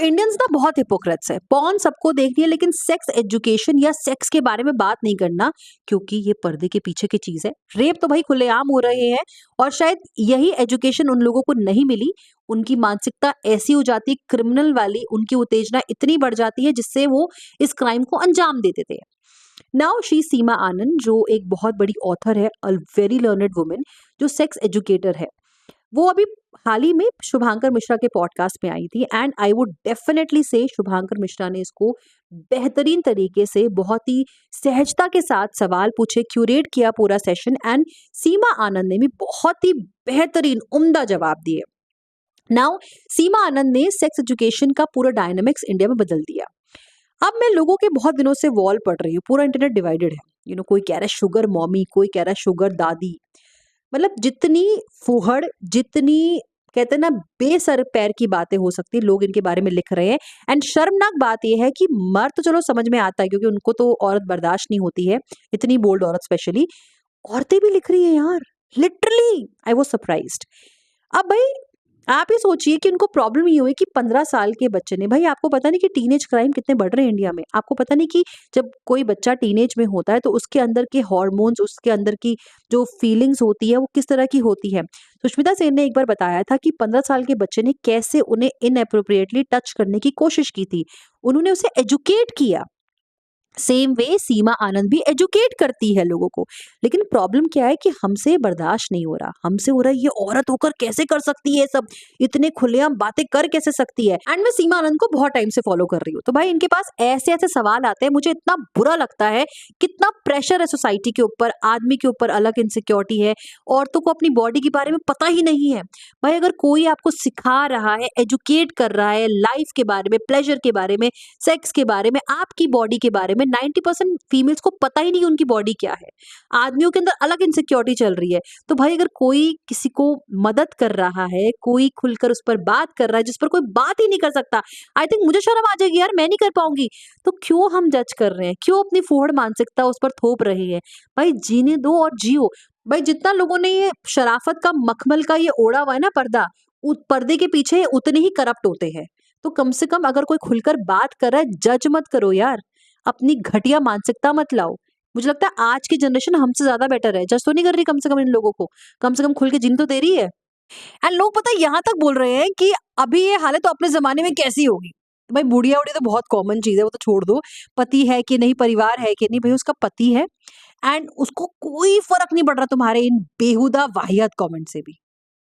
Indians ना बहुत Hippocrates है। पॉर्न सबको देखनी है लेकिन सेक्स एजुकेशन या सेक्स के बारे में बात नहीं करना, क्योंकि ये पर्दे के पीछे की चीज है। रेप तो भाई खुलेआम हो रहे हैं और शायद यही एजुकेशन उन लोगों को नहीं मिली। उनकी मानसिकता ऐसी हो जाती है क्रिमिनल वाली, उनकी उत्तेजना इतनी बढ़ जाती है जिससे वो इस क्राइम को अंजाम दे देते हैं। नाउ शी सीमा आनंद, जो एक बहुत बड़ी ऑथर है, अ वेरी लर्नेड वुमेन, जो सेक्स एजुकेटर है, वो अभी हाल ही में शुभांकर मिश्रा के पॉडकास्ट में आई थी। एंड आई वुड डेफिनेटली से शुभांकर मिश्रा ने इसको बेहतरीन तरीके से, बहुत ही सहजता के साथ सवाल पूछे, क्यूरेट किया पूरा सेशन। एंड सीमा आनंद ने भी बहुत ही बेहतरीन उम्दा जवाब दिए। नाउ सीमा आनंद ने सेक्स एजुकेशन का पूरा डायनामिक्स इंडिया में बदल दिया। अब मैं लोगों के बहुत दिनों से वॉल पढ़ रही हूँ, पूरा इंटरनेट डिवाइडेड है। कोई कह रहा है शुगर मॉमी, कोई कह रहा है शुगर दादी। मतलब जितनी फुहड़, जितनी कहते हैं ना बेसर पैर की बातें हो सकती है, लोग इनके बारे में लिख रहे हैं। एंड शर्मनाक बात यह है कि मर्द तो चलो समझ में आता है क्योंकि उनको तो औरत बर्दाश्त नहीं होती है, इतनी बोल्ड औरत स्पेशली। औरतें भी लिख रही है यार, लिटरली आई वाज सरप्राइज्ड। अब भाई आप ही सोचिए कि उनको प्रॉब्लम ये हुई कि 15 साल के बच्चे ने, भाई आपको पता नहीं कि टीनेज क्राइम कितने बढ़ रहे हैं इंडिया में। आपको पता नहीं कि जब कोई बच्चा टीनेज में होता है तो उसके अंदर के हॉर्मोन्स, उसके अंदर की जो फीलिंग्स होती है वो किस तरह की होती है। सुष्मिता सेन ने एक बार बताया था कि 15 साल के बच्चे ने कैसे उन्हें इनएप्रोप्रिएटली टच करने की कोशिश की थी। उन्होंने उसे एजुकेट किया। सेम वे सीमा आनंद भी एजुकेट करती है लोगों को। लेकिन प्रॉब्लम क्या है कि हमसे बर्दाश्त नहीं हो रहा, हमसे हो रहा है ये औरत होकर कैसे कर सकती है सब, इतने खुलेआम बातें कर कैसे सकती है। एंड मैं सीमा आनंद को बहुत टाइम से फॉलो कर रही हूँ, तो भाई इनके पास ऐसे ऐसे सवाल आते हैं, मुझे इतना बुरा लगता है। कितना प्रेशर है सोसाइटी के ऊपर, आदमी के ऊपर अलग इनसिक्योरिटी है, औरतों को अपनी बॉडी के बारे में पता ही नहीं है। भाई अगर कोई आपको सिखा रहा है, एजुकेट कर रहा है लाइफ के बारे में, प्लेजर के बारे में, सेक्स के बारे में, आपकी बॉडी के बारे में, 90% फीमेल्स को पता ही नहीं उनकी बॉडी क्या है। आदमियों के अंदर अलग इनसिक्योरिटी चल रही है। तो भाई अगर कोई किसी को मदद कर रहा है, कोई खुलकर उस पर बात कर रहा है जिस पर कोई बात ही नहीं कर सकता, आई थिंक मुझे शर्म आ जाएगी यार, मैं नहीं कर पाऊंगी। तो क्यों हम जज कर रहे हैं, क्यों अपनी फूहड़ मानसिकता उस पर थोप रहे हैं। भाई जीने दो और जियो। भाई जितना लोगों ने ये शराफत का मखमल का ये ओढ़ा हुआ है ना पर्दा, उस पर्दे के पीछे उतने ही करप्ट होते हैं। तो कम से कम अगर कोई खुलकर बात कर रहा है, जज मत करो यार, अपनी घटिया मानसिकता मत लाओ। मुझे लगता है आज की जनरेशन हमसे ज्यादा बेटर है, जज तो नहीं कर रही कम से कम इन लोगों को, कम से कम खुल के जीने तो दे रही है। एंड लोग पता है यहाँ तक बोल रहे हैं कि अभी ये हालत तो अपने जमाने में कैसी होगी। तो भाई बुढ़िया उड़ी तो बहुत कॉमन चीज है, वो तो छोड़ दो। पति है कि नहीं, परिवार है कि नहीं, भाई उसका पति है। एंड उसको कोई फर्क नहीं पड़ रहा तुम्हारे इन बेहुदा वाहियात कमेंट से भी।